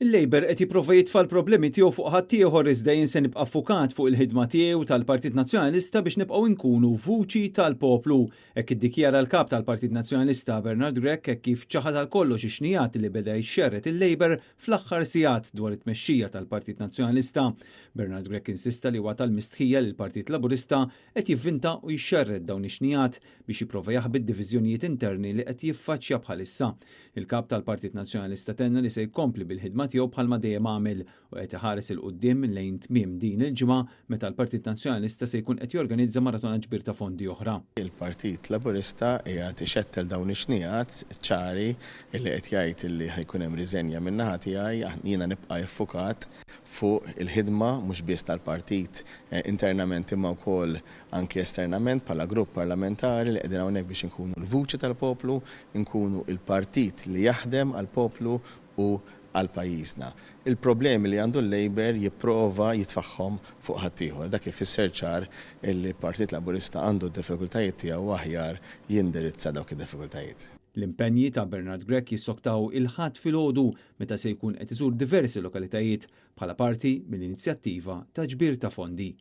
Il-Labor qed jipprova jitfa' l-problemi tiegħu fuq ħadd ieħor iżda jien se nibqa' ffukat fuq il-ħidma tiegħu tal-Partit Nazzjonalista biex nibqgħu nkunu vuċi tal-poplu. Hekk iddikjara l-kap tal-Partit Nazzjonalista Bernard Grech hekk kif ċaħad għal kollox ix-xnijat li beda jxerret il-Labor fl-aħħar sigħat dwar it-tmexxija tal-Partit Nazzjonalista. Bernard Grech insista li huwa tal-mistħija li l-Partit Laburista qed jivvinta u jxerret dawn ix-xnijat biex jipprova jaħbid diviżjonijiet interni li qed jiffaċċja bħalissa. Il-kap tal-Partit Nazzjonalista tenna li se jkompli bil-ħidma tiegħu bħalma dejjem għamel u qed iħares il quddiem lejn tmiem din il-ġimgħa meta l-Partit Nazzjonalista se jkun qed jorganizza maratona ġbir ta' fondi oħra. Il-Partit Laburista qiegħed ixettel dawn ix-xnijat ċari li qed jgħid li ħajkun hemm riżenja min-naħa tiegħi jiena nibqa' iffukat fuq il-ħidma mhux biss tal-partit internament imma wkoll anke esternament bħala grupp parlamentari li qegħdin hawnhekk biex inkunu l-vuċi tal-poplu, nkunu il-partit li jaħdem għall-poplu u għal pajjiżna. Il-problemi li għandu l-Labor jipprova jitfaħħom fuq ħaddieħor. Dak ifisser ċar il-Partit Laburista għandu d-diffikultajiet tiegħu aħjar jindirizza dawk id-diffikultajiet. L-impenji ta' Bernard Grech jissoktaw il-ħadd filgħodu meta se jkun qed iżur diversi lokalitajiet bħala parti mill-inizjattiva ta' ġbir ta' fondi.